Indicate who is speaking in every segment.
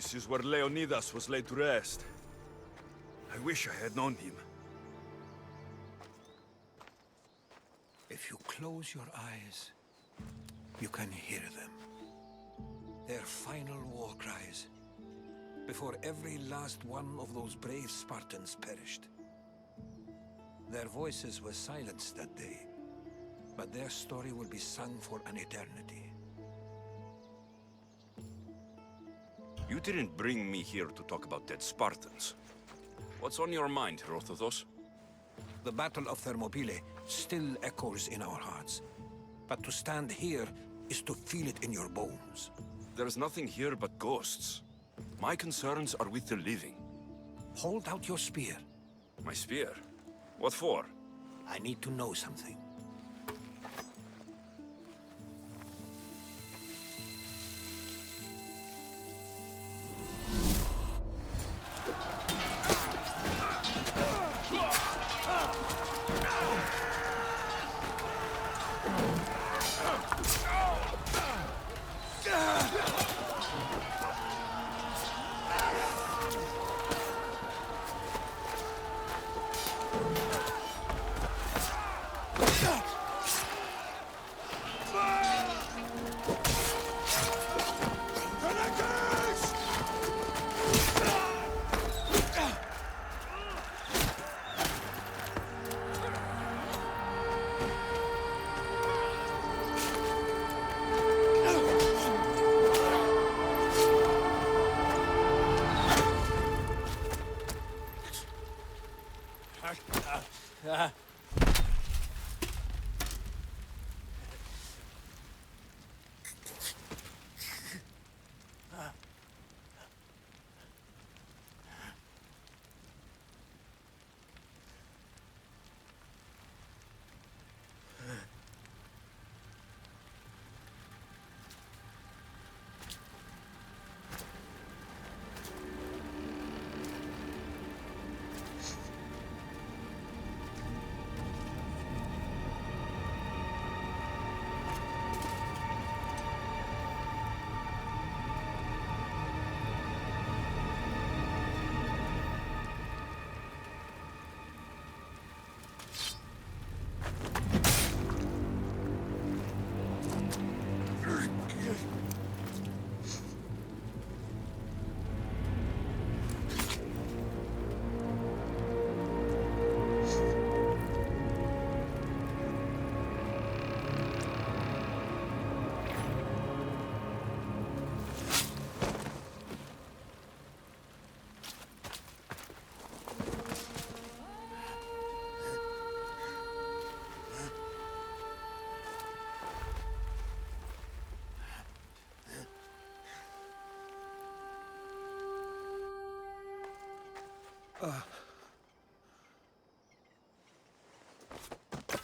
Speaker 1: This is where Leonidas was laid to rest. I wish I had known him.
Speaker 2: If you close your eyes, you can hear them. Their final war cries, before every last one of those brave Spartans perished. Their voices were silenced that day, but their story will be sung for an eternity.
Speaker 1: You didn't bring me here to talk about dead Spartans. What's on your mind, Herodotus?
Speaker 2: The Battle of Thermopylae still echoes in our hearts. But to stand here is to feel it in your bones.
Speaker 1: There's nothing here but ghosts. My concerns are with the living.
Speaker 2: Hold out your spear.
Speaker 1: My spear? What for?
Speaker 2: I need to know something.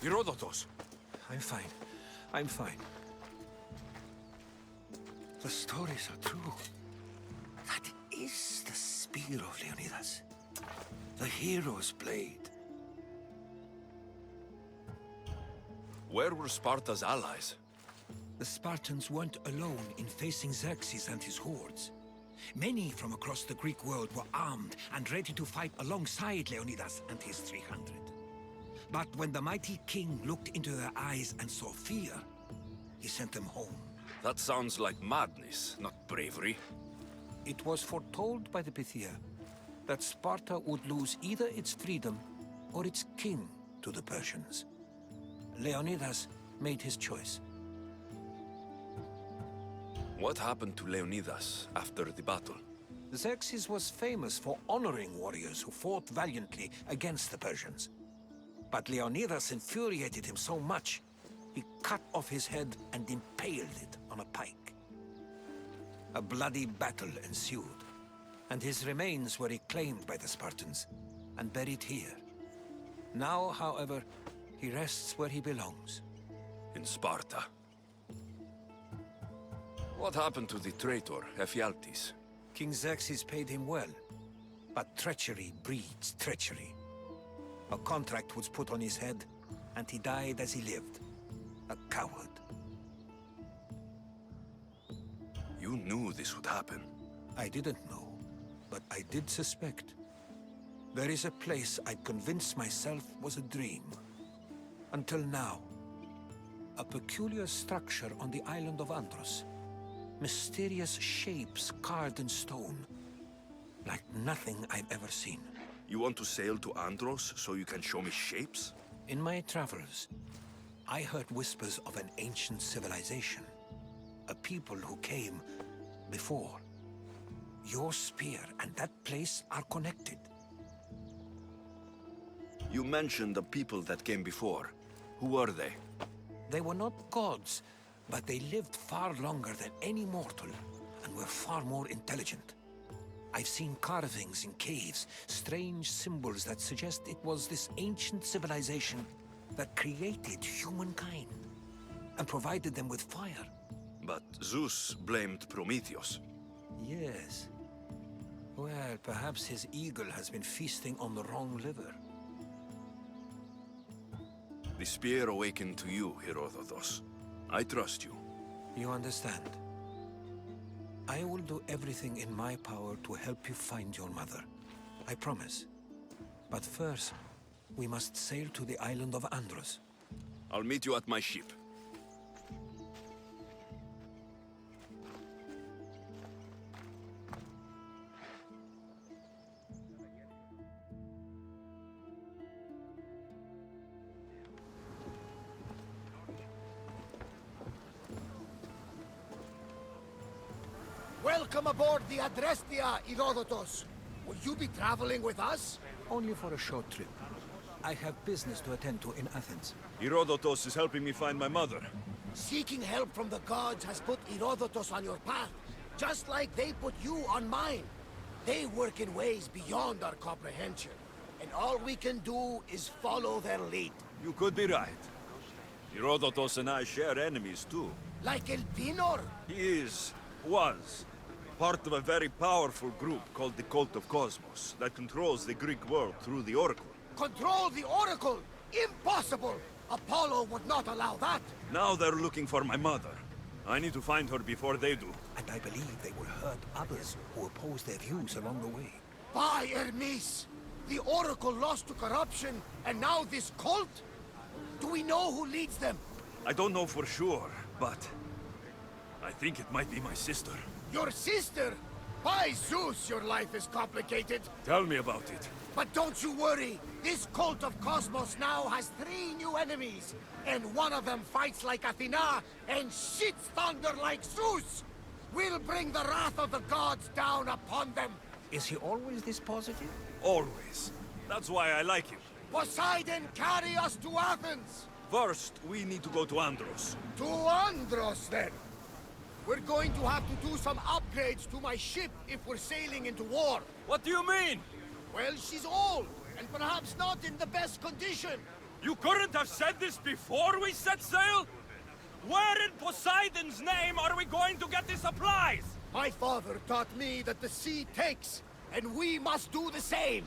Speaker 1: Herodotus!
Speaker 2: I'm fine. I'm fine. The stories are true. That is the spear of Leonidas. The hero's blade.
Speaker 1: Where were Sparta's allies?
Speaker 2: The Spartans weren't alone in facing Xerxes and his hordes. Many from across the Greek world were armed and ready to fight alongside Leonidas and his 300. But when the mighty king looked into their eyes and saw fear, he sent them home.
Speaker 1: That sounds like madness, not bravery.
Speaker 2: It was foretold by the Pythia that Sparta would lose either its freedom or its king to the Persians. Leonidas made his choice.
Speaker 1: What happened to Leonidas after the battle?
Speaker 2: Xerxes was famous for honoring warriors who fought valiantly against the Persians. But Leonidas infuriated him so much, he cut off his head and impaled it on a pike. A bloody battle ensued, and his remains were reclaimed by the Spartans and buried here. Now, however, he rests where he belongs.
Speaker 1: In Sparta. What happened to the traitor, Ephialtes?
Speaker 2: King Xerxes paid him well, but treachery breeds treachery. A contract was put on his head, and he died as he lived. A coward.
Speaker 1: You knew this would happen.
Speaker 2: I didn't know, but I did suspect. There is a place I'd convinced myself was a dream. Until now. A peculiar structure on the island of Andros. Mysterious shapes carved in stone. Like nothing I've ever seen.
Speaker 1: You want to sail to Andros so you can show me shapes?
Speaker 2: In my travels, I heard whispers of an ancient civilization. A people who came before. Your spear and that place are connected.
Speaker 1: You mentioned the people that came before. Who were they?
Speaker 2: They were not gods, but they lived far longer than any mortal, and were far more intelligent. I've seen carvings in caves, strange symbols that suggest it was this ancient civilization that created humankind, and provided them with fire.
Speaker 1: But Zeus blamed Prometheus.
Speaker 2: Yes. Well, perhaps his eagle has been feasting on the wrong liver.
Speaker 1: The spear awakened to you, Herodotus. I trust you.
Speaker 2: You understand? I will do everything in my power to help you find your mother. I promise. But first, we must sail to the island of Andros.
Speaker 1: I'll meet you at my ship.
Speaker 3: Welcome aboard the Adrestia, Herodotus. Will you be traveling with us?
Speaker 2: Only for a short trip. I have business to attend to in Athens.
Speaker 1: Herodotus is helping me find my mother.
Speaker 3: Seeking help from the gods has put Herodotus on your path, just like they put you on mine. They work in ways beyond our comprehension, and all we can do is follow their lead.
Speaker 1: You could be right. Herodotus and I share enemies too.
Speaker 3: Like Elpinor?
Speaker 1: He was, part of a very powerful group called the Cult of Cosmos that controls the Greek world through the Oracle.
Speaker 3: Control the Oracle? Impossible! Apollo would not allow that!
Speaker 1: Now they're looking for my mother. I need to find her before they do.
Speaker 2: And I believe they will hurt others who oppose their views along the way.
Speaker 3: By Hermes! The Oracle lost to corruption, and now this cult? Do we know who leads them?
Speaker 1: I don't know for sure, but I think it might be my sister.
Speaker 3: Your sister? By Zeus, your life is complicated.
Speaker 1: Tell me about it.
Speaker 3: But don't you worry. This cult of Cosmos now has 3 new enemies. And one of them fights like Athena and shits thunder like Zeus. We'll bring the wrath of the gods down upon them.
Speaker 2: Is he always this positive?
Speaker 1: Always. That's why I like him.
Speaker 3: Poseidon, carry us to Athens.
Speaker 1: First, we need to go to Andros.
Speaker 3: To Andros, then. We're going to have to do some upgrades to my ship if we're sailing into war.
Speaker 1: What do you mean?
Speaker 3: Well, she's old, and perhaps not in the best condition.
Speaker 1: You couldn't have said this before we set sail? Where in Poseidon's name are we going to get the supplies?
Speaker 3: My father taught me that the sea takes, and we must do the same.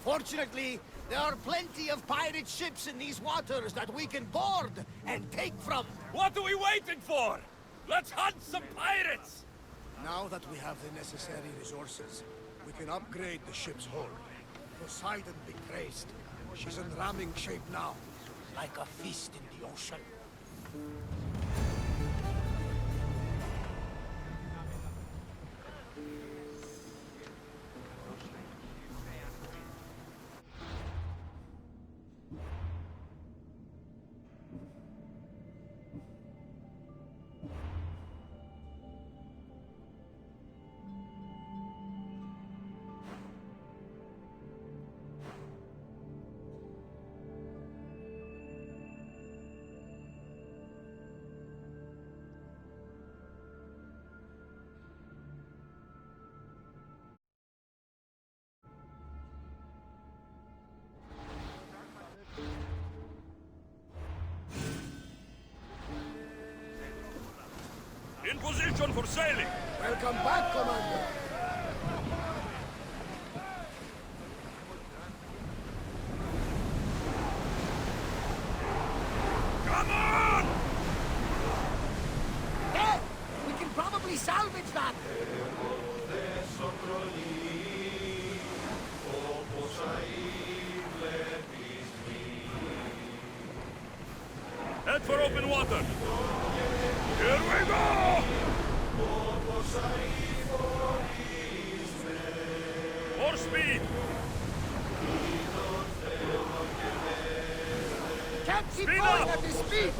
Speaker 3: Fortunately, there are plenty of pirate ships in these waters that we can board and take from.
Speaker 1: What are we waiting for? Let's hunt some pirates!
Speaker 3: Now that we have the necessary resources, we can upgrade the ship's hull. Poseidon be praised. She's in ramming shape now, like a feast in the ocean.
Speaker 1: In position for sailing!
Speaker 3: Welcome back, Commander.
Speaker 1: Come on!
Speaker 3: There! We can probably salvage that!
Speaker 1: for open water! Here we go! More speed!
Speaker 3: Can't keep
Speaker 1: Speed
Speaker 3: going
Speaker 1: up!
Speaker 3: at this speed!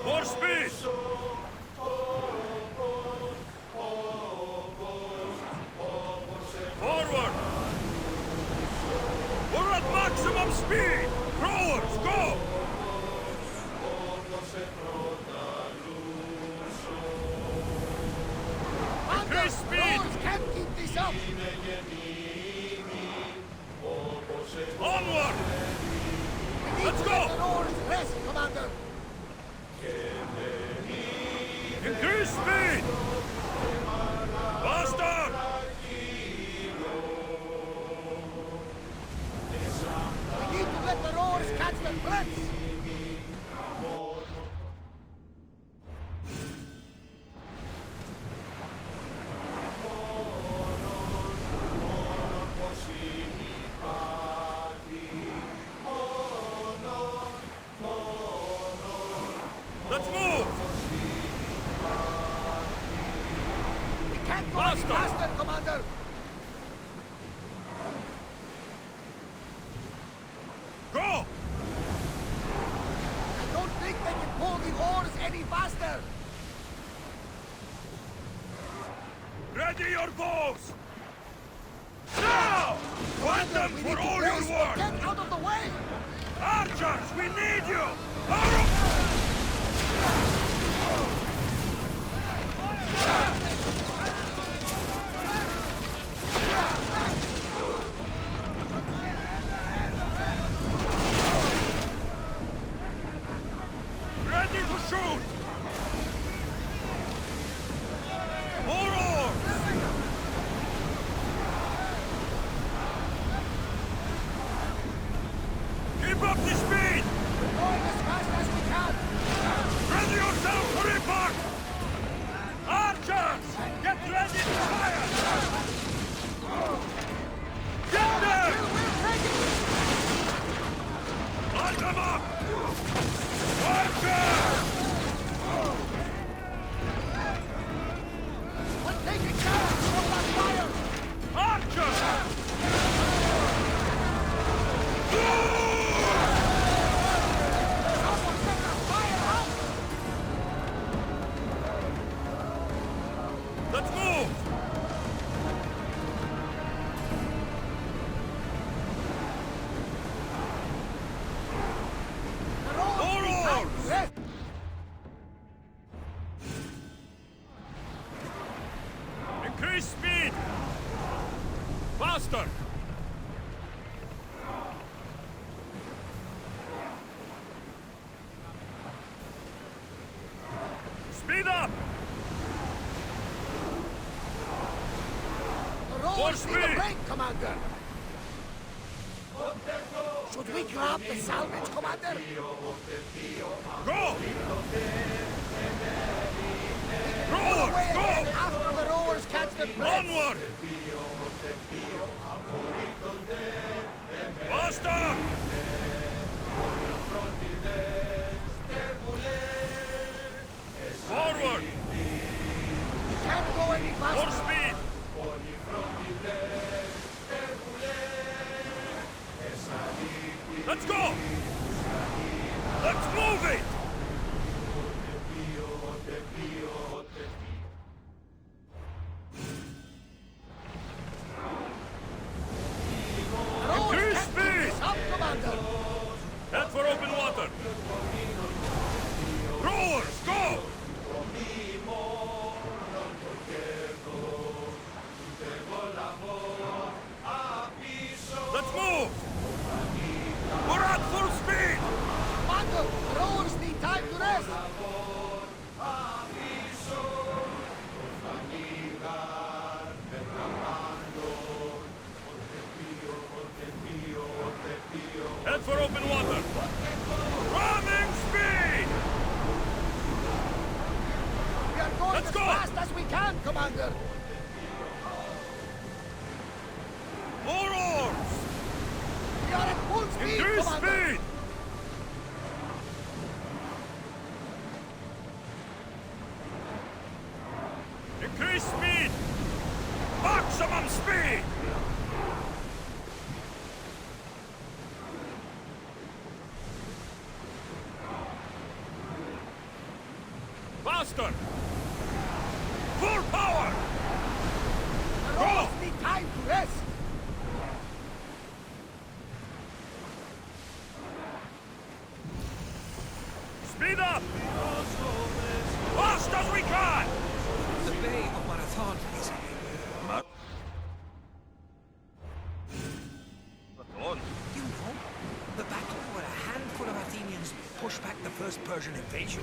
Speaker 1: More speed! Forward! We're at maximum speed! Rowers, go! Increase speed!
Speaker 3: Rowers can't keep this up!
Speaker 1: Onward!
Speaker 3: We need
Speaker 1: Let's
Speaker 3: to
Speaker 1: go!
Speaker 3: let the rowers rest, Commander!
Speaker 1: Increase speed! Faster!
Speaker 3: We need to let the rowers catch their breaths!
Speaker 1: Let's move!
Speaker 3: We can't go any
Speaker 1: Faster!
Speaker 3: faster, Commander!
Speaker 1: Go!
Speaker 3: I don't think they can pull the oars any faster!
Speaker 1: Ready your bows! Now! Want them
Speaker 3: We
Speaker 1: for
Speaker 3: need to
Speaker 1: all your
Speaker 3: brace, but
Speaker 1: work!
Speaker 3: get out of the way!
Speaker 1: Archers, we need you! Hurry! Ready to shoot! More oars! Keep up the speed!
Speaker 3: Going as fast as we can!
Speaker 1: Ready yourself for impact! Archers! Get ready to fire! Get them!
Speaker 3: We'll take it!
Speaker 1: Light them up! Archers!
Speaker 3: We're taking charge from that fire!
Speaker 1: Archers!
Speaker 3: Someone set that fire out!
Speaker 1: Let's move!
Speaker 3: The rowers
Speaker 1: More
Speaker 3: need time
Speaker 1: oars!
Speaker 3: to rest!
Speaker 1: Increase speed! Faster! Speed up!
Speaker 3: The
Speaker 1: More
Speaker 3: rowers need a
Speaker 1: speed!
Speaker 3: break, Commander! Should we grab the salvage, Commander?
Speaker 1: Go!
Speaker 3: Pull
Speaker 1: Rowers,
Speaker 3: away again
Speaker 1: go!
Speaker 3: after the rowers catch their breath!
Speaker 1: Onward! Faster! Forward!
Speaker 3: Can't go any
Speaker 1: More
Speaker 3: faster!
Speaker 1: speed! Let's go! Let's move it!
Speaker 3: The rowers
Speaker 1: Increase
Speaker 3: can't keep
Speaker 1: speed!
Speaker 3: this up, Commander!
Speaker 1: Head for open water! Rowers, go! Let's move! We're at full speed!
Speaker 3: Commander, the rowers need time to rest!
Speaker 1: Head for open water! Running speed!
Speaker 3: We are going
Speaker 1: Let's
Speaker 3: as
Speaker 1: go!
Speaker 3: fast as we can, Commander!
Speaker 1: More oars!
Speaker 3: We are at full speed,
Speaker 1: Increase
Speaker 3: Commander!
Speaker 1: speed! Increase speed! Maximum speed! Faster! Full power!
Speaker 3: Go! Need time to rest!
Speaker 1: Speed up! Fast as we can!
Speaker 2: The Bay of Marathon is
Speaker 1: Marathon?
Speaker 2: You know, the battle where a handful of Athenians pushed back the first Persian invasion.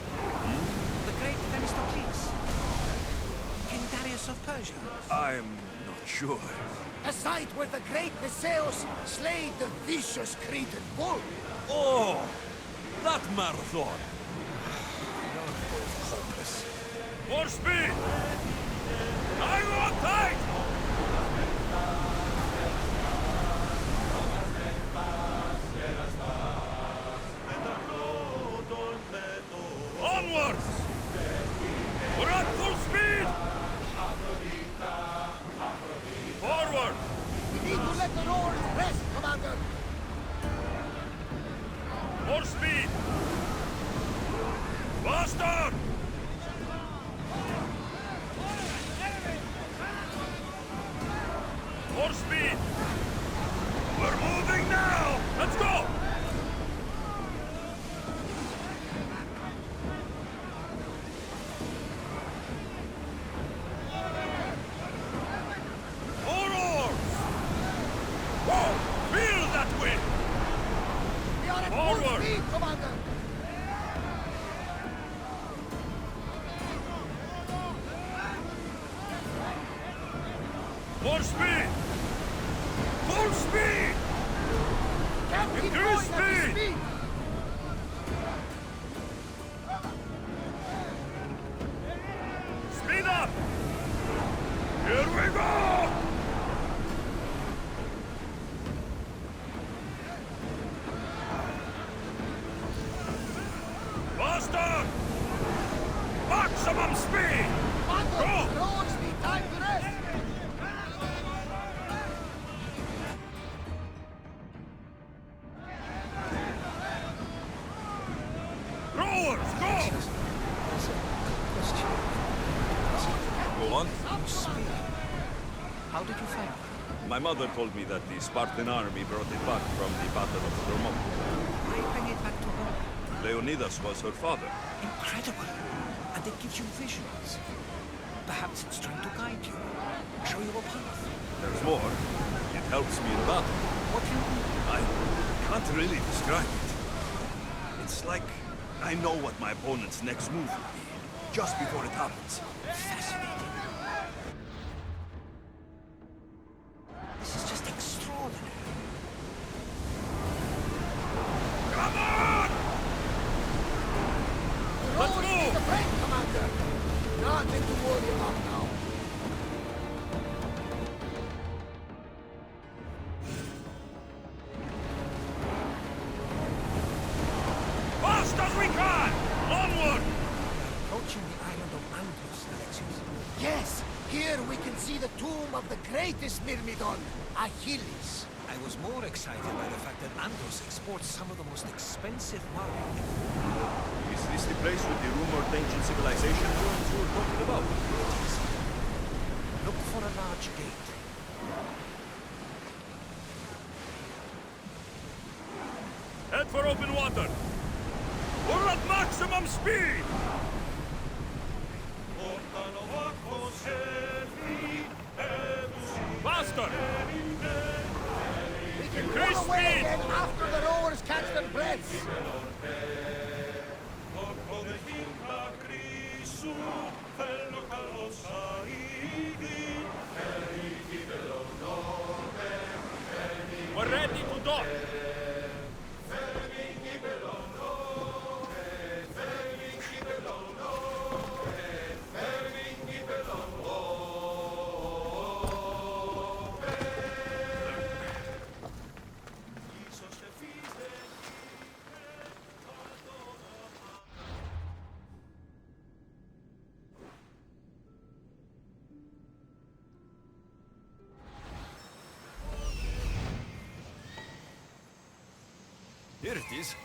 Speaker 2: The great Themistocles. King Darius of Persia.
Speaker 1: I'm not sure.
Speaker 3: A site where the great Theseus slayed the vicious Cretan bull.
Speaker 1: Oh! That marathon!
Speaker 2: You're both hopeless.
Speaker 1: More speed! I want tight! Onwards! We're at full speed! Forward!
Speaker 3: We need to let the rowers rest, Commander.
Speaker 1: More speed! Faster! More speed! We're moving now! Let's go! More oars! Whoa! Feel that wind!
Speaker 3: We are at
Speaker 1: Forward.
Speaker 3: full speed, Commander.
Speaker 1: More speed! Full speed!
Speaker 3: Can't keep
Speaker 1: Increase
Speaker 3: going at this
Speaker 1: speed.
Speaker 3: speed.
Speaker 1: Speed up! Here we go! Faster! Maximum speed!
Speaker 3: Commander,
Speaker 1: Go.
Speaker 3: the rowers need time to rest.
Speaker 1: Rowers, go!
Speaker 2: Question.
Speaker 1: Go on.
Speaker 2: You speak. How did you find it?
Speaker 1: My mother told me that the Spartan army brought it back from the Battle of Thermopylae.
Speaker 2: Why bring it back to her?
Speaker 1: Leonidas was her father.
Speaker 2: Incredible. And it gives you visions. Perhaps it's trying to guide you. Show you a path.
Speaker 1: There's more. It helps me in battle.
Speaker 2: What do you mean?
Speaker 1: I can't really describe it. It's like I know what my opponent's next move will be, just before it happens.
Speaker 2: Fascinating. This is just extraordinary.
Speaker 1: Come on!
Speaker 3: The
Speaker 1: Let's
Speaker 3: rowers
Speaker 1: move.
Speaker 3: need a break, Commander. Nothing to worry about now.
Speaker 1: Fast as we can! Onward!
Speaker 2: Approaching the island of Andros, Alexius.
Speaker 3: Yes, here we can see the tomb of the greatest Myrmidon, Achilles.
Speaker 2: I was more excited by the fact that Andros exports some of the most expensive marble.
Speaker 1: Is this the place with the rumored ancient civilization ruins you were talking about?
Speaker 2: Look for a large gate.
Speaker 1: Head for open water! We're at maximum speed! Faster!
Speaker 3: We can
Speaker 1: Increase
Speaker 3: pull away
Speaker 1: speed.
Speaker 3: again after the rowers catch their breaths.
Speaker 1: We're ready to dock! it is.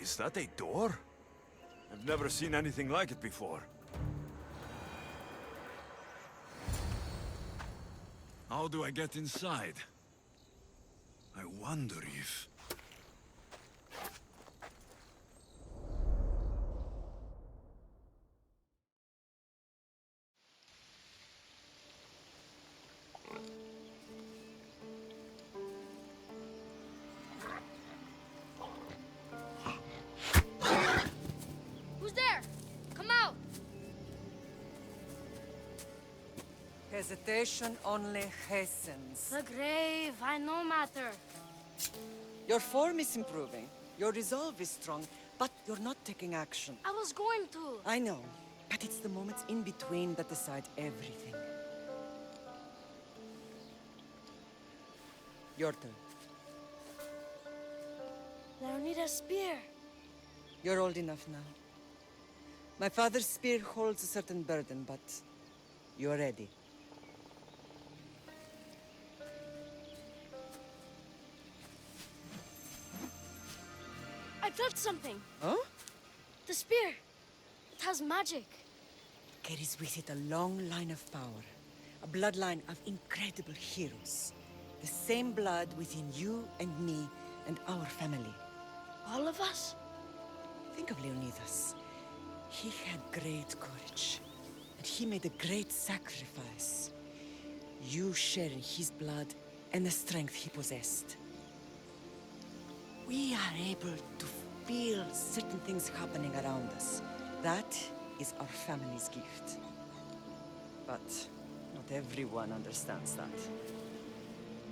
Speaker 1: Is that a door? I've never seen anything like it before. How do I get inside? I wonder if...
Speaker 4: Who's there? Come out!
Speaker 5: Hesitation only hastens.
Speaker 4: The grave, I no matter.
Speaker 5: Your form is improving. Your resolve is strong, but you're not taking action.
Speaker 4: I was going to.
Speaker 5: I know, but it's the moments in between that decide everything. Your turn.
Speaker 4: Leonida's spear.
Speaker 5: You're old enough now. My father's spear holds a certain burden, but you're ready.
Speaker 4: I felt something.
Speaker 5: Huh?
Speaker 4: The spear. It has magic.
Speaker 5: Carries with it a long line of power. A bloodline of incredible heroes. The same blood within you and me and our family.
Speaker 4: All of us?
Speaker 5: Think of Leonidas. He had great courage, and he made a great sacrifice. You share in his blood and the strength he possessed. We are able to feel certain things happening around us. That is our family's gift. But not everyone understands that.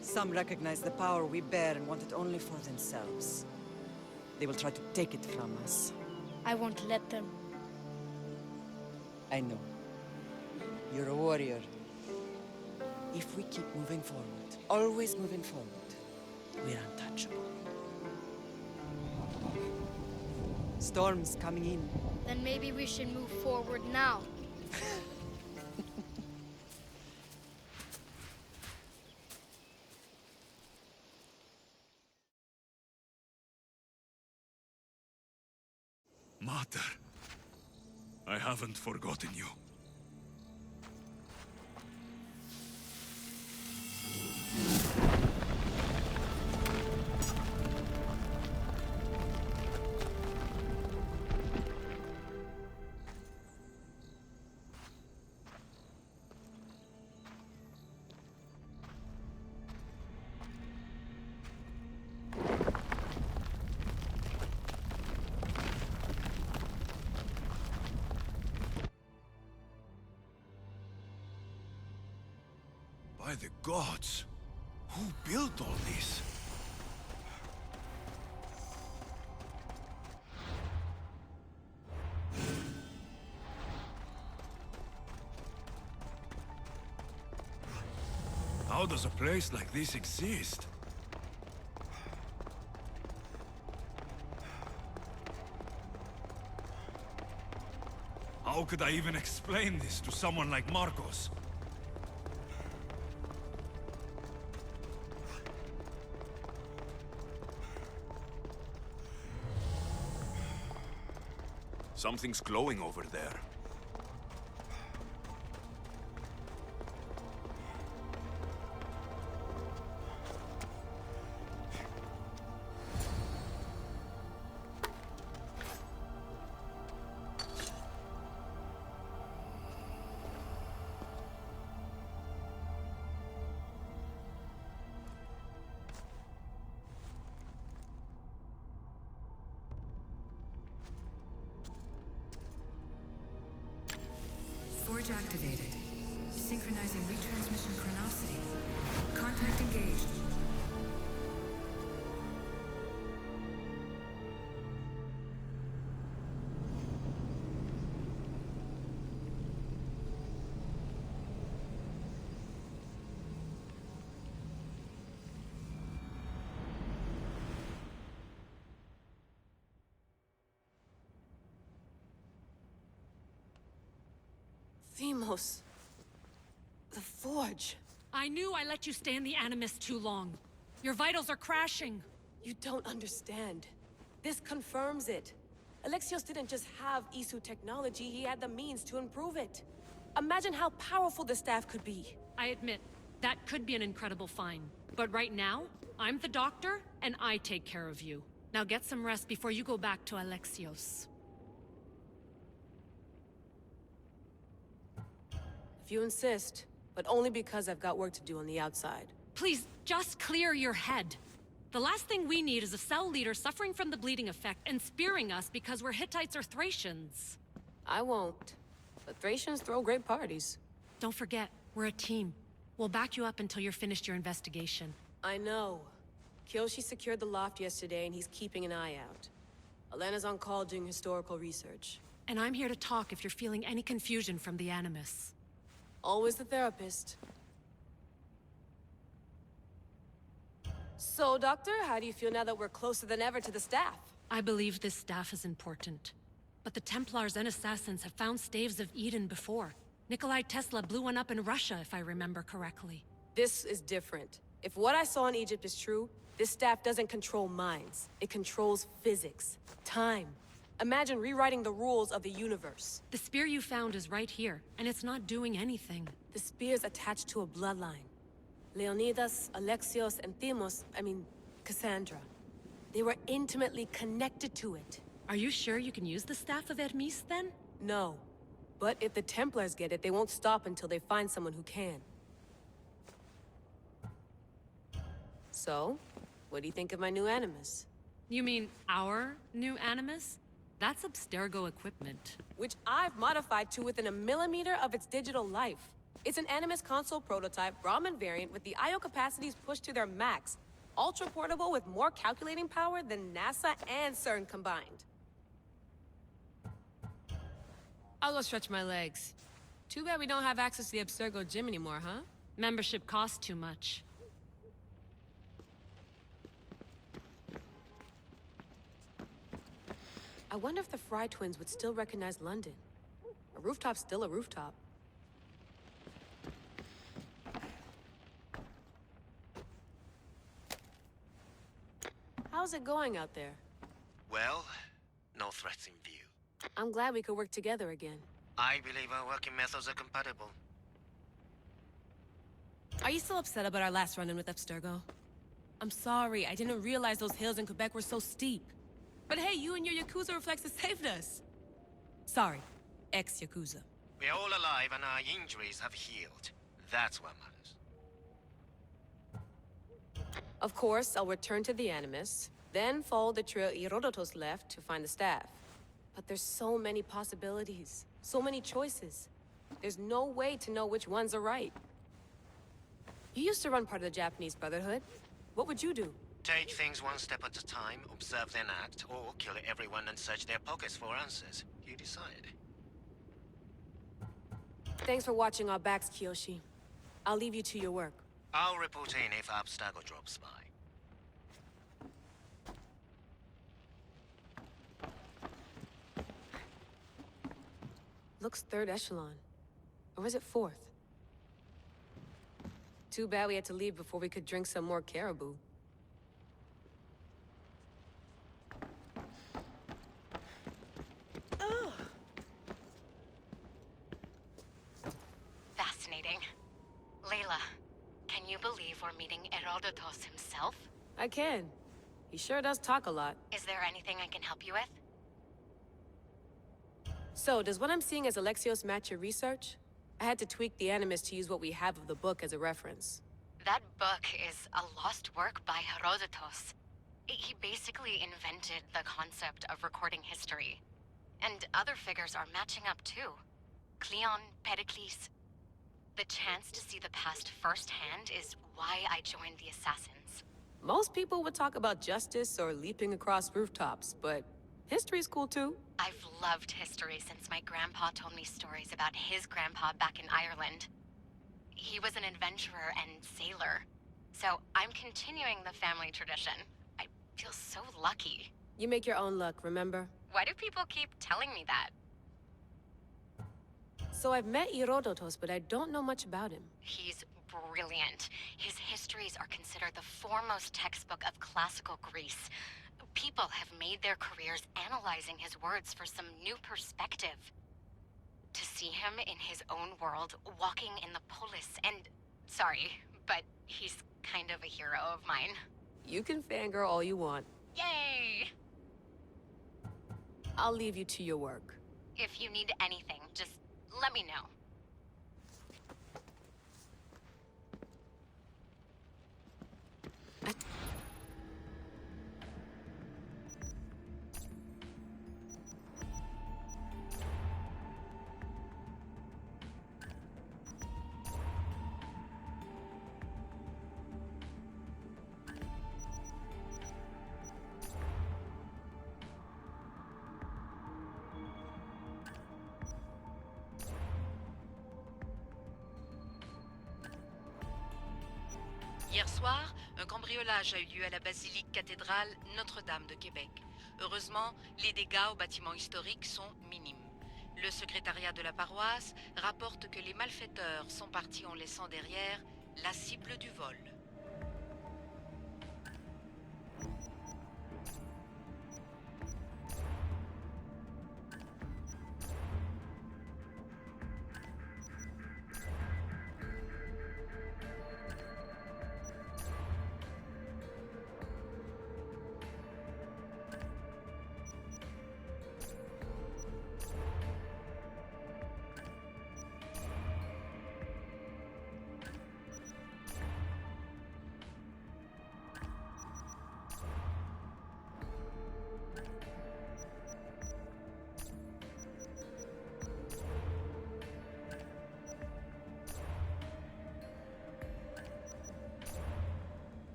Speaker 5: Some recognize the power we bear and want it only for themselves. They will try to take it from us.
Speaker 4: I won't let them.
Speaker 5: I know. You're a warrior. If we keep moving forward, always moving forward, we're untouchable. Storm's coming in.
Speaker 4: Then maybe we should move forward now.
Speaker 1: Mater, I haven't forgotten you. By the gods! Who built all this? How does a place like this exist? How could I even explain this to someone like Marcos? Something's glowing over there.
Speaker 6: Forge activated. Synchronizing retransmission chronicity. Contact engaged.
Speaker 7: Themos. The Forge.
Speaker 8: I knew I let you stay in the Animus too long. Your vitals are crashing.
Speaker 7: You don't understand. This confirms it. Alexios didn't just have Isu technology, he had the means to improve it. Imagine how powerful the staff could be.
Speaker 8: I admit, that could be an incredible find. But right now, I'm the doctor, and I take care of you. Now get some rest before you go back to Alexios.
Speaker 7: If you insist, but only because I've got work to do on the outside.
Speaker 8: Please, just clear your head. The last thing we need is a cell leader suffering from the bleeding effect and spearing us because we're Hittites or Thracians.
Speaker 7: I won't. But Thracians throw great parties.
Speaker 8: Don't forget, we're a team. We'll back you up until you're finished your investigation.
Speaker 7: I know. Kyoshi secured the loft yesterday and he's keeping an eye out. Elena's on call doing historical research.
Speaker 8: And I'm here to talk if you're feeling any confusion from the Animus.
Speaker 7: Always the therapist. So, Doctor, how do you feel now that we're closer than ever to the staff?
Speaker 8: I believe this staff is important. But the Templars and Assassins have found staves of Eden before. Nikolai Tesla blew one up in Russia, if I remember correctly.
Speaker 7: This is different. If what I saw in Egypt is true, this staff doesn't control minds. It controls physics, time. Imagine rewriting the rules of the universe.
Speaker 8: The spear you found is right here, and it's not doing anything.
Speaker 7: The spear's attached to a bloodline. Leonidas, Alexios, and Cassandra. They were intimately connected to it.
Speaker 8: Are you sure you can use the Staff of Hermes, then?
Speaker 7: No. But if the Templars get it, they won't stop until they find someone who can. So, what do you think of my new Animus?
Speaker 8: You mean our new Animus? That's Abstergo equipment.
Speaker 7: Which I've modified to within a millimeter of its digital life. It's an Animus console prototype, Brahmin variant with the I/O capacities pushed to their max. Ultra portable with more calculating power than NASA and CERN combined. I'll go stretch my legs. Too bad we don't have access to the Abstergo gym anymore, huh?
Speaker 8: Membership costs too much.
Speaker 7: I wonder if the Fry twins would still recognize London. A rooftop's still a rooftop. How's it going out there?
Speaker 9: Well, no threats in view.
Speaker 7: I'm glad we could work together again.
Speaker 9: I believe our working methods are compatible.
Speaker 7: Are you still upset about our last run-in with Abstergo? I'm sorry, I didn't realize those hills in Quebec were so steep. But hey, you and your Yakuza reflexes saved us. Sorry, ex-Yakuza.
Speaker 9: We're all alive and our injuries have healed. That's what matters.
Speaker 7: Of course, I'll return to the Animus, then follow the trail Herodotus left to find the staff. But there's so many possibilities, so many choices. There's no way to know which ones are right. You used to run part of the Japanese Brotherhood. What would you do?
Speaker 9: Take things one step at a time, observe then act, or kill everyone and search their pockets for answers. You decide.
Speaker 7: Thanks for watching our backs, Kiyoshi. I'll leave you to your work.
Speaker 9: I'll report in if Abstergo drops by.
Speaker 7: Looks third echelon. Or is it fourth? Too bad we had to leave before we could drink some more caribou.
Speaker 10: Fascinating. Layla, can you believe we're meeting Herodotus himself?
Speaker 7: I can. He sure does talk a lot.
Speaker 10: Is there anything I can help you with?
Speaker 7: So, does what I'm seeing as Alexios match your research? I had to tweak the Animus to use what we have of the book as a reference.
Speaker 10: That book is a lost work by Herodotus. He basically invented the concept of recording history. And other figures are matching up too. Cleon, Pericles. The chance to see the past firsthand is why I joined the Assassins.
Speaker 7: Most people would talk about justice or leaping across rooftops, but history's cool too.
Speaker 10: I've loved history since my grandpa told me stories about his grandpa back in Ireland. He was an adventurer and sailor, so I'm continuing the family tradition. I feel so lucky.
Speaker 7: You make your own luck, remember?
Speaker 10: Why do people keep telling me that?
Speaker 7: So I've met Herodotus, but I don't know much about him.
Speaker 10: He's brilliant. His histories are considered the foremost textbook of classical Greece. People have made their careers analyzing his words for some new perspective. To see him in his own world, walking in the polis, and... Sorry, but he's kind of a hero of mine.
Speaker 7: You can fangirl all you want.
Speaker 10: Yay!
Speaker 7: I'll leave you to your work.
Speaker 10: If you need anything, just let me know.
Speaker 11: Hier soir, un cambriolage a eu lieu à la basilique cathédrale Notre-Dame de Québec. Heureusement, les dégâts au bâtiment historique sont minimes. Le secrétariat de la paroisse rapporte que les malfaiteurs sont partis en laissant derrière la cible du vol.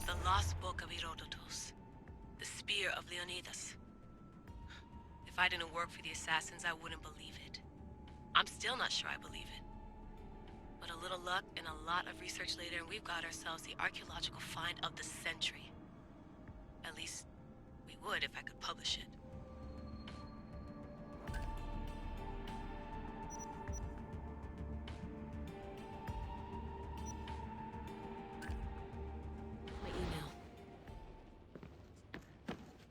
Speaker 11: The lost book of Herodotus. The spear of Leonidas. If I didn't work for the Assassins, I wouldn't believe it. I'm still not sure I believe it. But a little luck and a lot of research later, and we've got ourselves the archaeological find of the century. At least, we would if I could publish it.
Speaker 7: My email.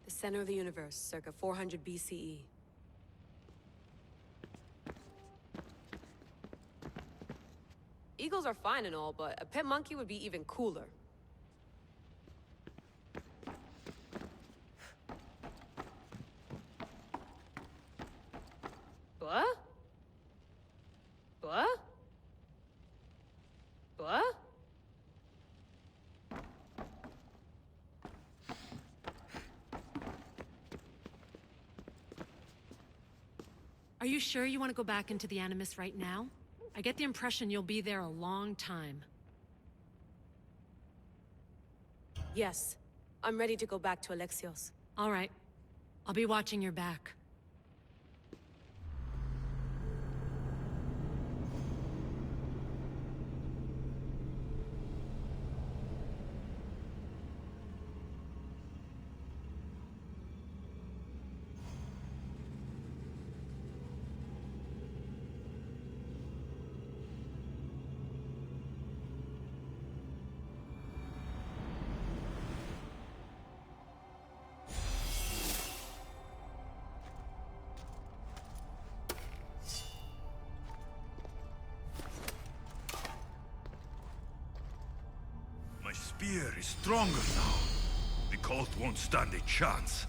Speaker 7: The center of the universe, circa 400 BCE. Eagles are fine and all, but a pet monkey would be even cooler.
Speaker 8: Are you sure you want to go back into the Animus right now? I get the impression you'll be there a long time.
Speaker 7: Yes. I'm ready to go back to Alexios.
Speaker 8: All right. I'll be watching your back.
Speaker 1: My spear is stronger now. The cult won't stand a chance.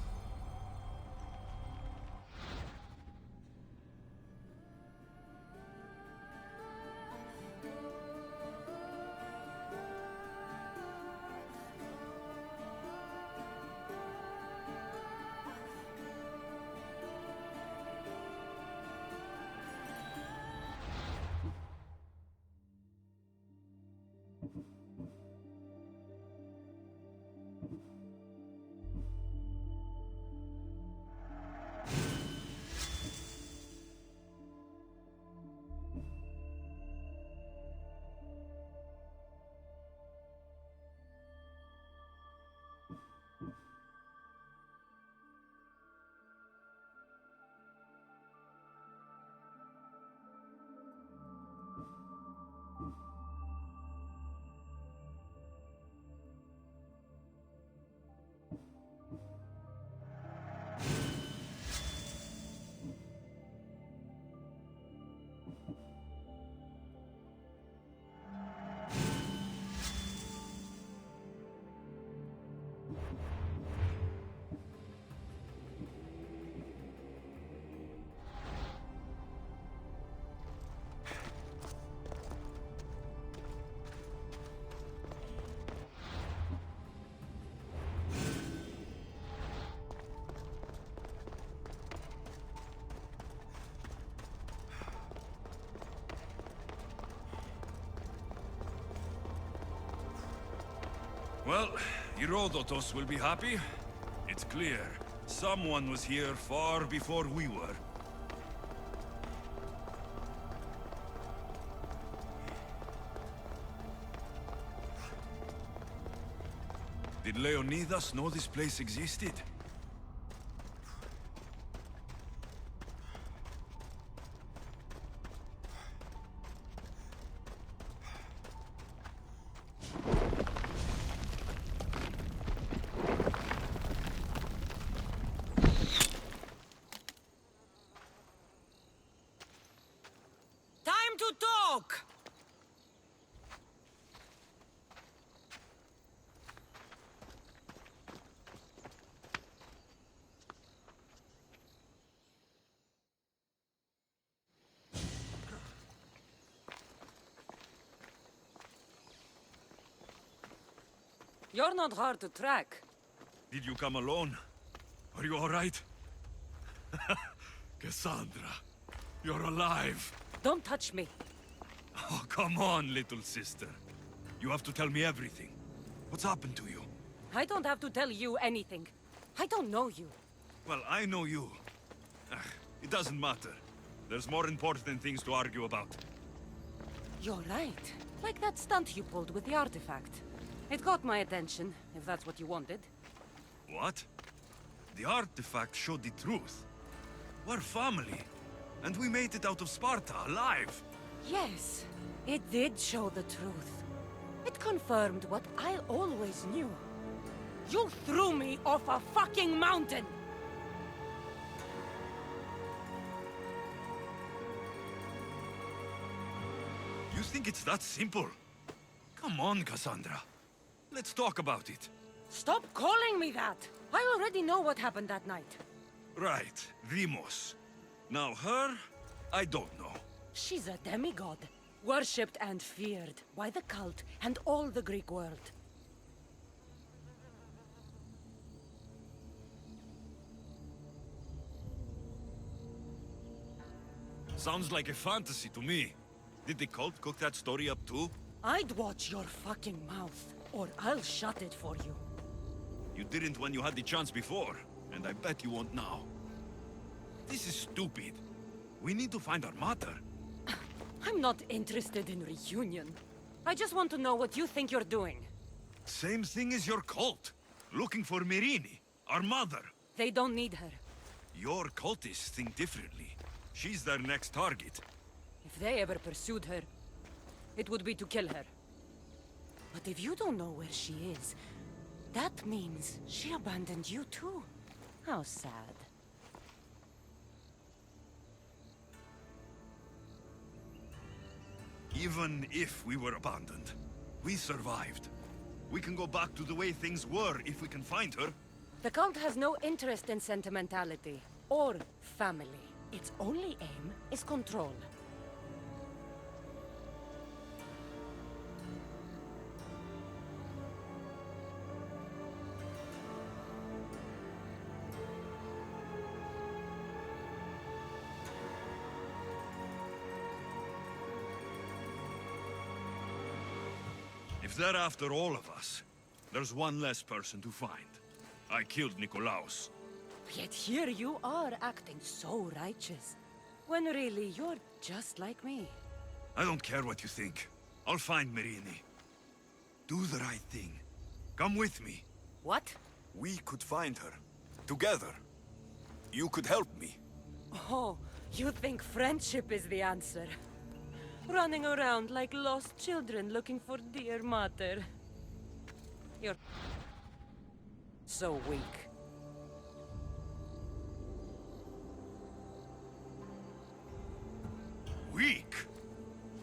Speaker 1: Well, Herodotus will be happy. It's clear. Someone was here far before we were. Did Leonidas know this place existed?
Speaker 5: Time to talk! You're not hard to track.
Speaker 1: Did you come alone? Are you all right? Cassandra, you're alive.
Speaker 5: Don't touch me.
Speaker 1: Oh, come on, little sister. You have to tell me everything. What's happened to you?
Speaker 5: I don't have to tell you anything. I don't know you.
Speaker 1: Well, I know you. It doesn't matter. There's more important things to argue about.
Speaker 5: You're right. Like that stunt you pulled with the artifact. It got my attention, if that's what you wanted.
Speaker 1: What? The artifact showed the truth. We're family. And we made it out of Sparta, alive.
Speaker 5: Yes, it did show the truth. It confirmed what I always knew. You threw me off a fucking mountain!
Speaker 1: You think it's that simple? Come on, Cassandra. Let's talk about it.
Speaker 5: Stop calling me that! I already know what happened that night.
Speaker 1: Right, Demos. Now her, I don't know.
Speaker 5: She's a demigod, worshipped and feared by the cult and all the Greek world.
Speaker 1: Sounds like a fantasy to me. Did the cult cook that story up too?
Speaker 5: I'd watch your fucking mouth, or I'll shut it for you.
Speaker 1: You didn't when you had the chance before, and I bet you won't now. This is stupid. We need to find our mother.
Speaker 5: I'm not interested in reunion. I just want to know what you think you're doing.
Speaker 1: Same thing as your cult. Looking for Mirini, our mother.
Speaker 5: They don't need her.
Speaker 1: Your cultists think differently. She's their next target.
Speaker 5: If they ever pursued her, it would be to kill her. But if you don't know where she is, that means she abandoned you too. How sad.
Speaker 1: Even if we were abandoned, we survived. We can go back to the way things were if we can find her.
Speaker 5: The cult has no interest in sentimentality or family. Its only aim is control.
Speaker 1: If they're after all of us, there's one less person to find. I killed Nikolaos.
Speaker 5: Yet here you are acting so righteous, when really you're just like me.
Speaker 1: I don't care what you think. I'll find Mirini. Do the right thing. Come with me.
Speaker 5: What?
Speaker 1: We could find her. Together. You could help me.
Speaker 5: Oh, you think friendship is the answer? Running around like lost children looking for dear mother. You're so weak.
Speaker 1: Weak?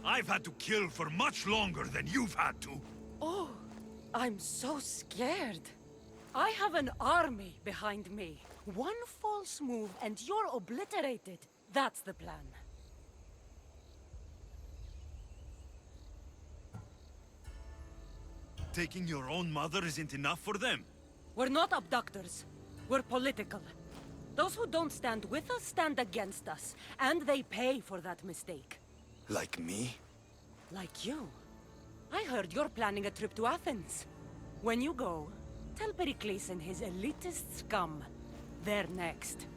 Speaker 1: I've had to kill for much longer than you've had to.
Speaker 5: Oh, I'm so scared. I have an army behind me. One false move and you're obliterated. That's the plan.
Speaker 1: Taking your own mother isn't enough for them.
Speaker 5: We're not abductors. We're political. Those who don't stand with us stand against us, and they pay for that mistake.
Speaker 1: Like me?
Speaker 5: Like you. I heard you're planning a trip to Athens. When you go, tell Pericles and his elitist scum they're next.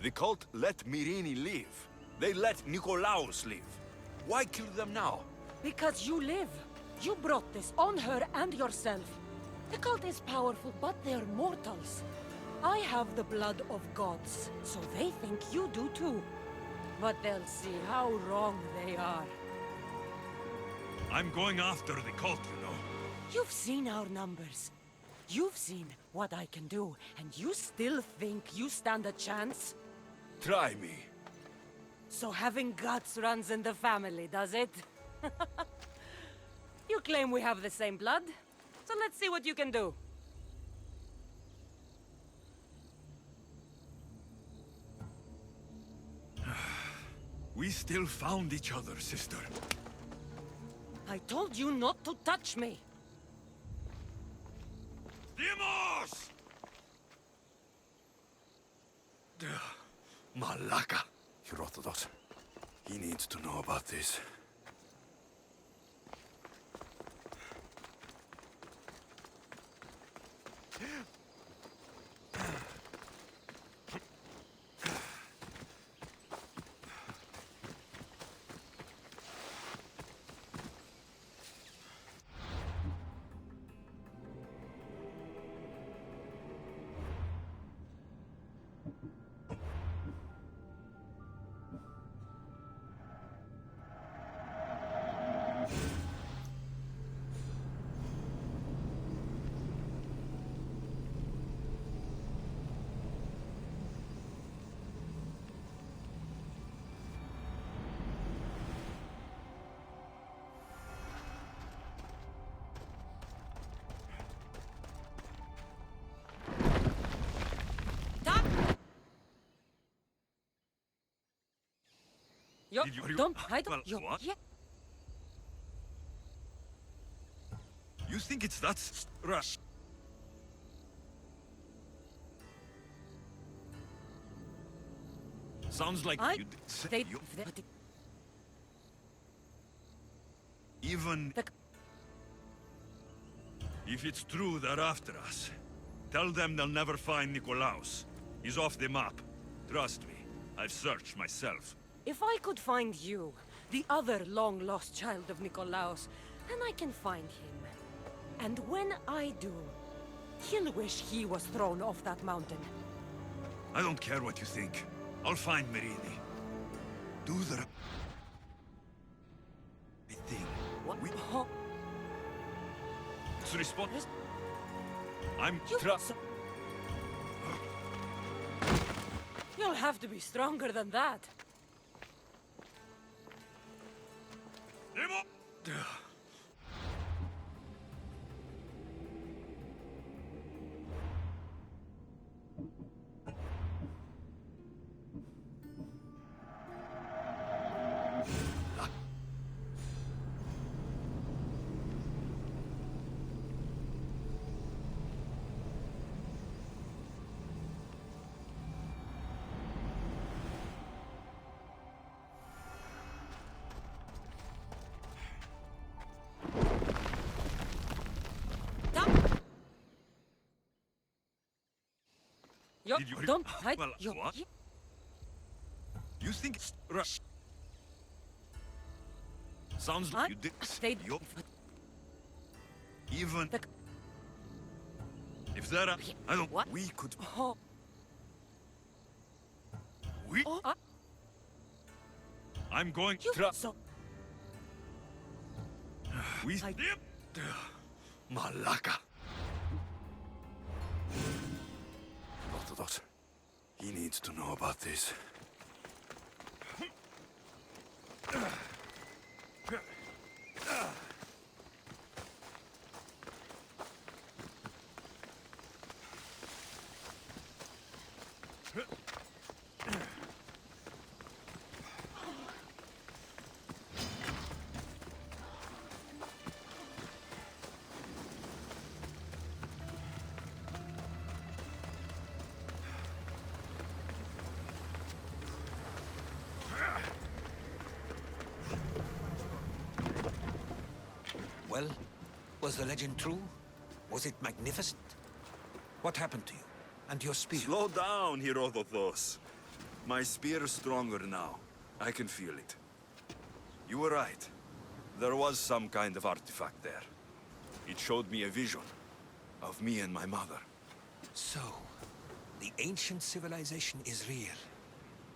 Speaker 1: The cult let Mirini live. They let Nikolaos live. Why kill them now?
Speaker 5: Because you live. You brought this on her and yourself. The cult is powerful, but they're mortals. I have the blood of gods, so they think you do too. But they'll see how wrong they are.
Speaker 1: I'm going after the cult, you know.
Speaker 5: You've seen our numbers. You've seen what I can do, and you still think you stand a chance?
Speaker 1: Try me.
Speaker 5: So having guts runs in the family, does it? You claim we have the same blood, so let's see what you can do.
Speaker 1: We still found each other, sister.
Speaker 5: I told you not to touch me.
Speaker 1: Dimos! Malaka. Herodotus. He needs to know about this.
Speaker 5: Yo,
Speaker 1: Did you-
Speaker 5: don't, I don't,
Speaker 1: Well,
Speaker 5: yo,
Speaker 1: what?
Speaker 5: yeah.
Speaker 1: You think it's that rush? Sounds like you did say
Speaker 5: They...
Speaker 1: you...
Speaker 5: they-
Speaker 1: Even
Speaker 5: the-
Speaker 1: if it's true they're after us, tell them they'll never find Nikolaos. He's off the map. Trust me, I've searched myself.
Speaker 12: If I could find you, the other long-lost child of Nikolaos, then I can find him. And when I do, he'll wish he was thrown off that mountain.
Speaker 1: I don't care what you think. I'll find Merini. Do the right thing.
Speaker 12: What?
Speaker 1: We...
Speaker 12: Oh,
Speaker 1: It's respond.
Speaker 12: Res-
Speaker 1: I'm
Speaker 12: you... so- You'll have to be stronger than that.
Speaker 1: Nemo!
Speaker 12: Yo,
Speaker 1: Did you-
Speaker 12: don't hide.
Speaker 1: Well,
Speaker 12: Yo,
Speaker 1: what? You think it's rush? Sounds like you did.
Speaker 12: They...
Speaker 1: You even
Speaker 12: The...
Speaker 1: if there are, I don't.
Speaker 12: What?
Speaker 1: We could.
Speaker 12: Oh,
Speaker 1: We.
Speaker 12: oh,
Speaker 1: I'm going
Speaker 12: you...
Speaker 1: to.
Speaker 12: So...
Speaker 1: We.
Speaker 12: I-
Speaker 1: Malaka. Orthodox. He needs to know about this.
Speaker 2: Well, was the legend true? Was it magnificent? What happened to you? And your spear?
Speaker 1: Slow down, Herodotos. My spear is stronger now. I can feel it. You were right. There was some kind of artifact there. It showed me a vision of me and my mother.
Speaker 2: So, the ancient civilization is real.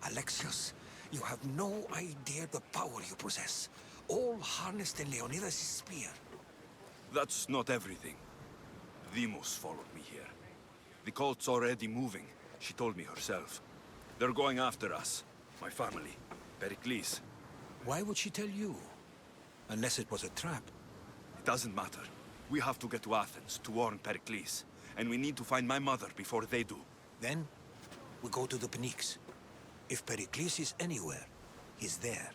Speaker 2: Alexios, you have no idea the power you possess. All harnessed in Leonidas' spear.
Speaker 1: That's not everything. Demos followed me here. The cult's already moving, she told me herself. They're going after us. My family. Pericles.
Speaker 2: Why would she tell you? Unless it was a trap.
Speaker 1: It doesn't matter. We have to get to Athens to warn Pericles. And we need to find my mother before they do.
Speaker 2: Then, we go to the Pnyx. If Pericles is anywhere, he's there.